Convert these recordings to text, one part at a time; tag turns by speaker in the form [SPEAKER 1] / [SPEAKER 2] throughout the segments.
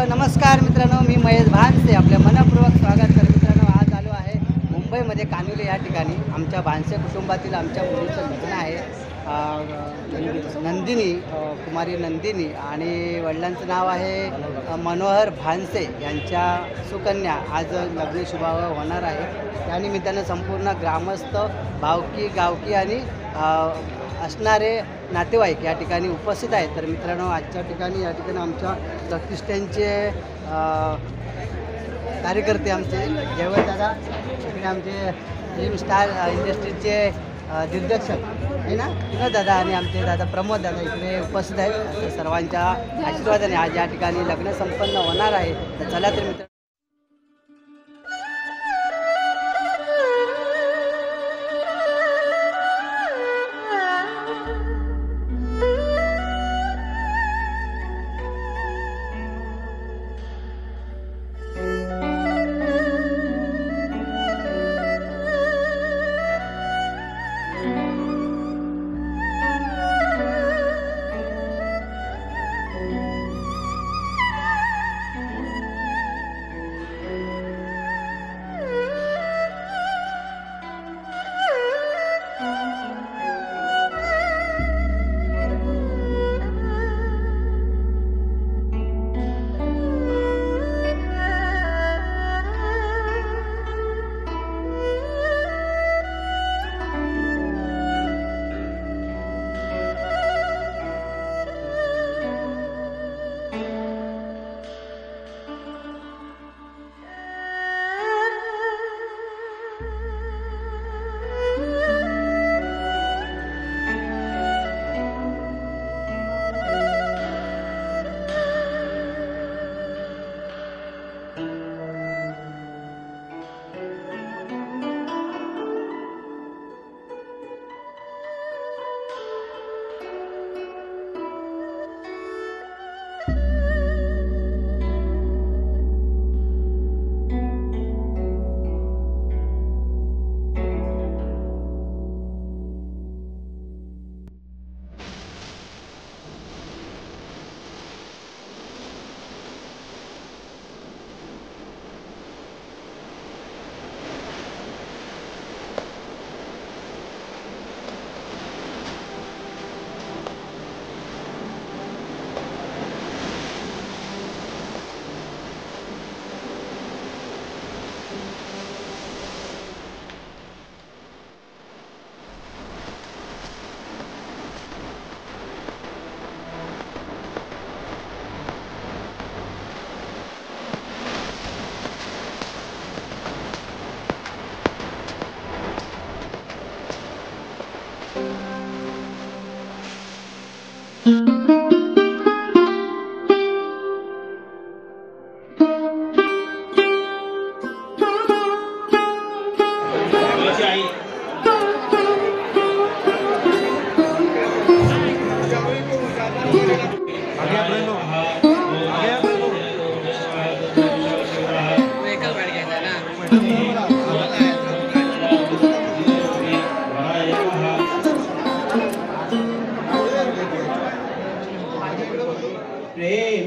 [SPEAKER 1] नमस्कार मित्रांनो, मी महेश भानसे आपल्या मनपूर्वक स्वागत करतो. मित्रांनो, आज आलो आहे मुंबईमध्ये कानोली या ठिकाणी. आमच्या भानसे कुटुंबातील आमच्या मुलीचं लग्न आहे. नंदिनी, कुमारी नंदिनी, आणि वडिलांचं नाव आहे मनोहर भानसे. यांच्या सुकन्या आज लग्न शुभारंभ होणार आहे. त्यानिमित्तानं संपूर्ण ग्रामस्थ, भावकी, गावकी आणि असणारे नातेवाईक या ठिकाणी उपस्थित आहेत. तर मित्रांनो, आजच्या ठिकाणी या ठिकाणी आमच्या प्रतिष्ठानचे कार्यकर्ते आमचे जयवंत दादा, इकडे आमचे फिल्म स्टार इंडस्ट्रीचे दिग्दर्शक आहे ना विनोद दादा, आणि आमचे दादा प्रमोद दादा इकडे उपस्थित आहेत. तर सर्वांच्या आशीर्वादाने आज या ठिकाणी लग्न संपन्न होणार आहे. तर चला तर मित्र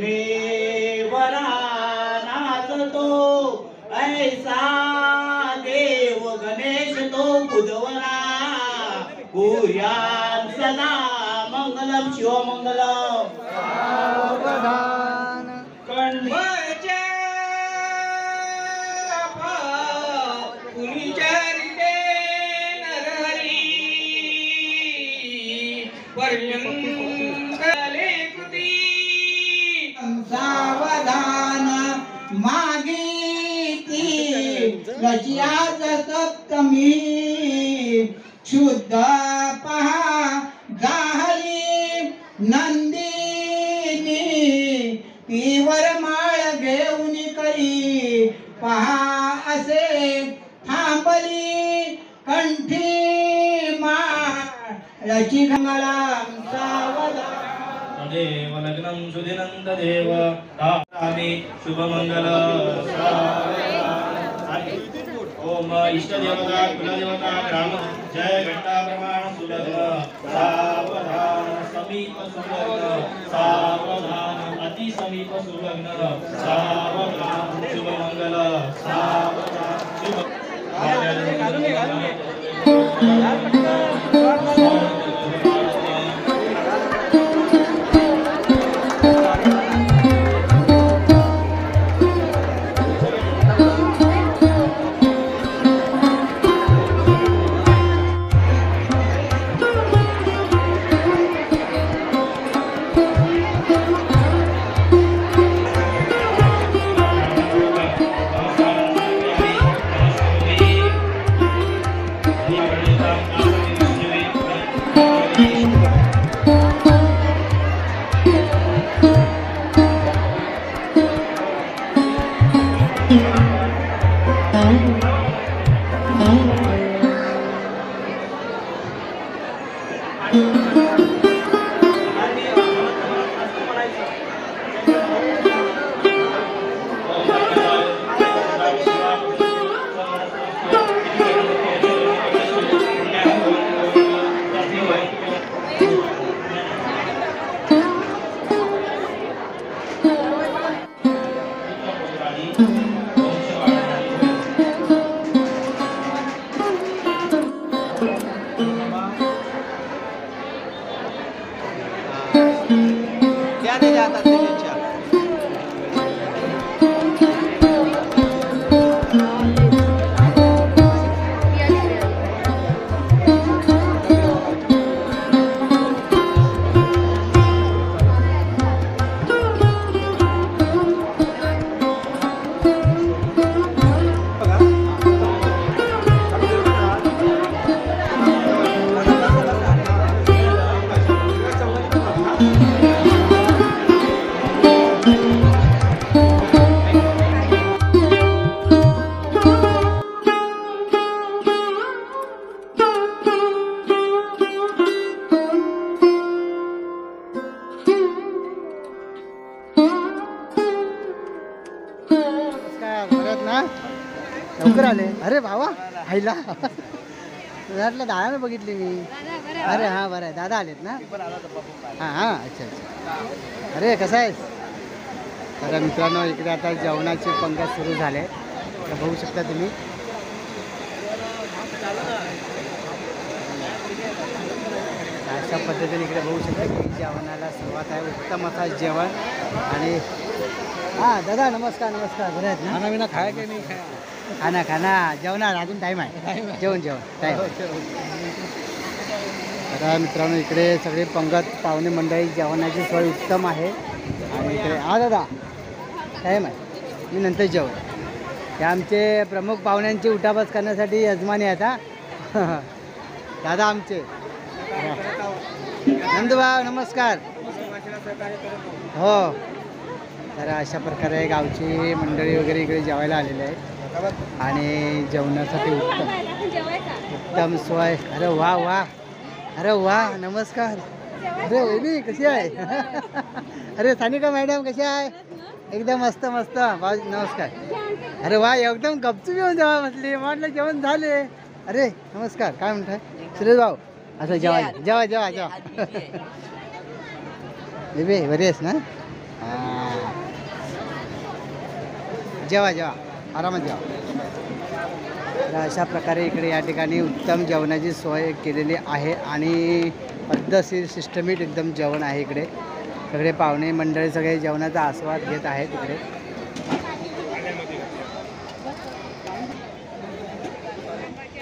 [SPEAKER 2] प्रेमेवरा नाचतो ऐसा देव गणेश तो बुधवरा कुर्यान सदा मंगलम शिवमंगलम
[SPEAKER 1] सावधान
[SPEAKER 2] कण्वचे कुलीचरिते नरहरी पर्यंकले कृती सावधान मागिती रचियाच सप्तमी शुद्ध पहा जाहली नंदिनी तीवर माळ घेऊन करी पा पहा असे थांबली कंठी माळची घंगाला सावधान.
[SPEAKER 3] तदेव लग्नं सुदिनं तदेव दामि शुभमंगल ओम इष्टदेवता कुलदेवता ग्राम जय घंटा प्रमाण सुलग्न सावधान समीप सुलग्न सावधान अति समीप सुलग्न सावधान शुभमंगल सावधान शुभ
[SPEAKER 1] लवकर आले. अरे बाबा आईला म्हटलं दादाने बघितली मी. अरे हां बरं आहे, दादा आलेत ना. हां हां अच्छा अच्छा. अरे कसं आहेस? तर मित्रांनो इकडे आता जेवणाची पंगत सुरू झाले. तर बघू शकता तुम्ही. अशा पद्धतीने इकडे बघू शकता की जेवणाला सुरुवात आहे. उत्तम असा जेवण. आणि हां दादा नमस्कार नमस्कार. बरं आहेत ना?
[SPEAKER 4] खाना बिना खाया की नाही खाया?
[SPEAKER 1] खाना खाना जेवणार अजून टाईम आहे. जेवण जेवण टाईम. आता मित्रांनो इकडे सगळे पंगत पाहुणे मंडळी जेवणाची सोय उत्तम आहे. आणि इकडे हा दादा टाईम आहे. मी नंतर जेवण. हे आमचे प्रमुख पाहुण्यांची उठाबस करण्यासाठी यजमानी आहेत. हा दादा आमचे नंदूभाऊ नमस्कार. हो तर अशा प्रकारे गावची मंडळी वगैरे इकडे जेवायला आलेले आहेत. आणि जेवणासाठी उत्तम सोय. अरे वा वा. अरे वा नमस्कार. अरे वहिनी कशी आहे? अरे सानिका मॅडम कशी आहे? एकदम मस्त मस्त. नमस्कार. अरे वा एकदम गपचूप येऊन जेव्हा बसली. म्हटलं जेवण झाले. अरे नमस्कार. काय म्हणताय सुरेश भाऊ? असं जेवा जेवा जेवा जेवा. बेबे बरी आहेस ना? हां जेवा जेवा आरामात जेवा. तर अशा प्रकारे इकडे या ठिकाणी उत्तम जेवणाची सोय केलेली आहे. आणि पद्धतशीर सिस्टमॅटिक एकदम जेवण आहे. इकडे सगळे पाहुणे मंडळी सगळे जेवणाचा आस्वाद घेत आहेत. इकडे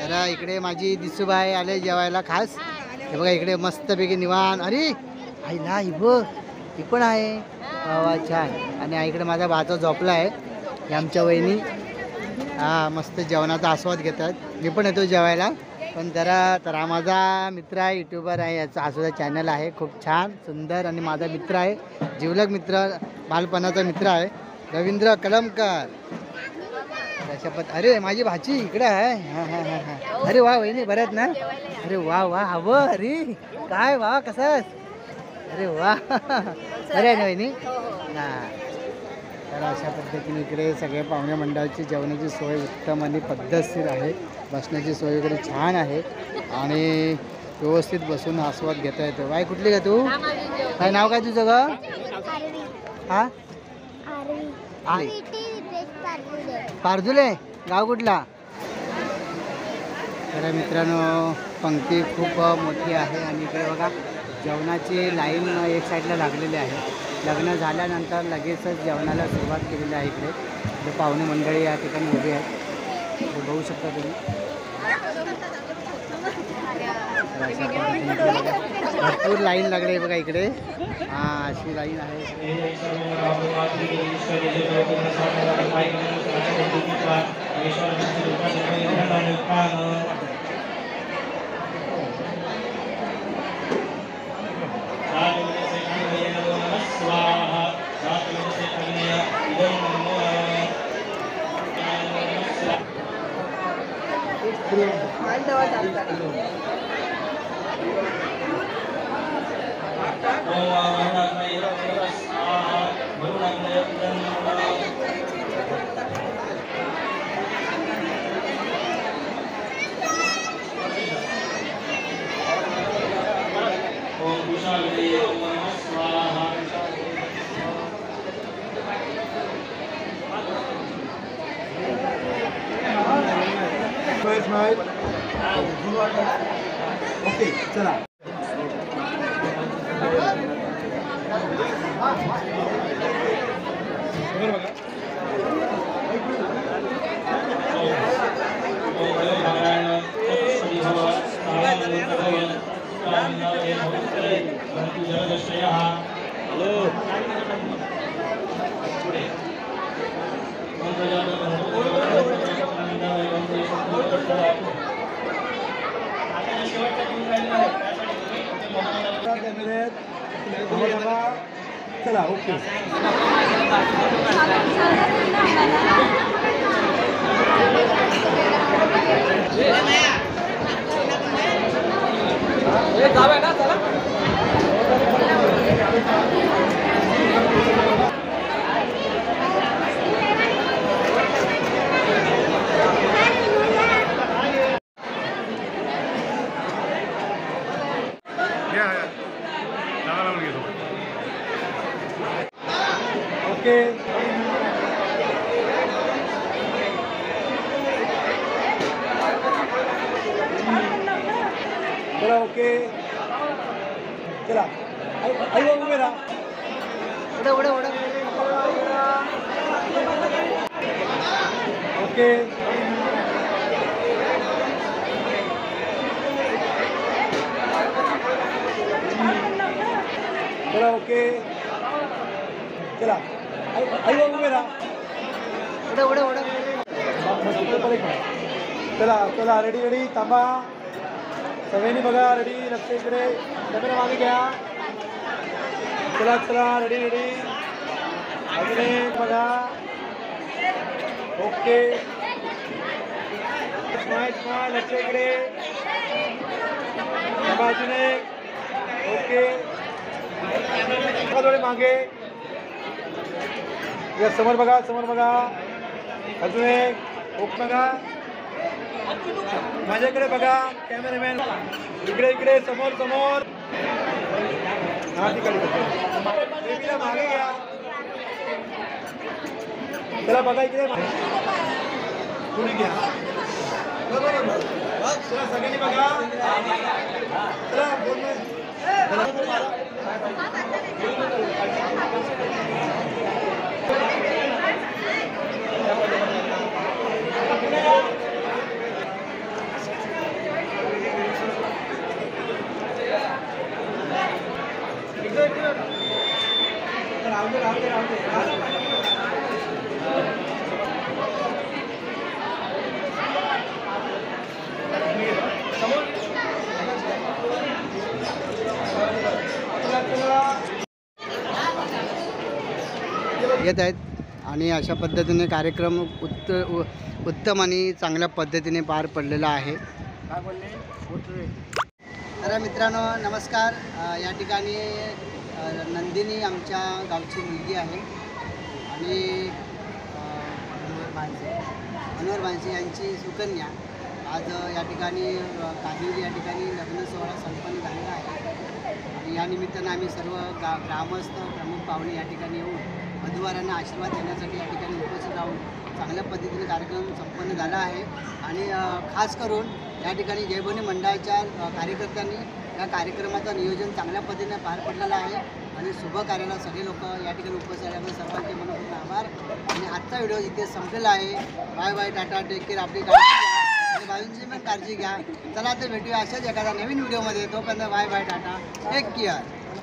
[SPEAKER 1] तर इकडे माझी दिसूबाई आले जेवायला खास. हे बघा इकडे मस्तपैकी निवान. अरे आईला ही बघ ही पण आहे. वा छान. आणि इकडे माझा भाचा झोपला आहे. हे आमच्या वहिनी हां मस्त जेवणाचा आस्वाद घेतात. मी पण येतो जेवायला. पण जरा तर हा माझा मित्र आहे, यूट्यूबर आहे. याचा हा सुद्धा चॅनल आहे खूप छान सुंदर. आणि माझा मित्र आहे, जिवलग मित्र, बालपणाचा मित्र आहे रवींद्र कलमकर. अशा अरे माझी भाची इकडे आहे. हां हां हां हां. अरे वा वहिनी बरं आहेत ना? अरे वा वा हवं अरे काय वा कसं. अरे वा बरं आहे ना वहिनी. हां तर अशा पद्धतीने इकडे सगळे पाहुणे मंडळाची जेवणाची सोय उत्तम आणि पद्धतशीर आहे. बसण्याची सोय वगैरे छान आहे आणि व्यवस्थित बसून आस्वाद घेता येतो. बाई कुठली का तू? काय नाव काय तुझं ग? हां पारजुले गाव कुठला? तर मित्रांनो पंक्ती खूप मोठी आहे आणि इकडे बघा जेवणाची लाईन एक साईडला लागलेली आहे. लग्न झाल्यानंतर लगेचच जेवणाला सुरुवात केलेली आहे. इकडे पाहुणे मंडळी या ठिकाणी उभी आहेत. हे बघू शकता तुम्ही. भरपूर लाईन लागली आहे बघा इकडे. हां अशी लाईन आहे. ओके चला. चला ओके. ओके चला ओके चला आई बाबू मेरा उड़ा उड़ा उड़ा ओके चला ओके चला आई बाबू मेरा उड़ा उड़ा उड़ा चला चला रेडी रेडी थांबा सगळ्यांनी बघा रेडी लक्ष इकडे कॅमेरा मागे घ्या. चला चला रेडी रेडी अजून एक बघा ओके स्माइल स्माइल लक्ष इकडे अजून एक ओके थोडे मागे या समोर बघा अजून एक ओके बघा माझ्याकडे बघा कॅमेरामॅन इकडे इकडे समोर समोर हा तिकडे मागे घ्या. चला बघा इकडे पुढे घ्या चला सगळ्यांनी बघा चला येत आहेत आणि अशा पद्धतीने कार्यक्रम उत्तम आणि चांगल्या पद्धतीने पार पडलेला आहे. तर मित्रांनो नमस्कार. या ठिकाणी नंदिनी आमच्या गावची मुलगी आहे आणि मनोहर भानसे यांची सुकन्या आज या ठिकाणी कादिवली या ठिकाणी लग्न सोहळा संपन्न झालेला आहे. आणि या निमित्तानं आम्ही सर्व ग्रामस्थ प्रमुख पाहुणे या ठिकाणी येऊन वधूवरांना आशीर्वाद देण्यासाठी या ठिकाणी उपस्थित राहून चांगल्या पद्धतीने कार्यक्रम संपन्न झाला आहे. आणि खास करून या ठिकाणी जयभवानी मंडळाच्या कार्यकर्त्यांनी या कार्यक्रमाचं नियोजन चांगल्या पद्धतीने पार पडलेलं आहे. आणि शुभ कार्याला सगळे लोक या ठिकाणी उपस्थित झाल्यामुळे सर्वांचे मनपूर्ण आभार. आणि आजचा व्हिडिओ इथे संपलेला आहे. Bye bye, tata, take care. आपली काळजी घ्या आणि बाजूंची पण काळजी घ्या. चला तर भेटूया अशाच एखाद्या नवीन व्हिडिओमध्ये. तोपर्यंत bye bye, tata, take care.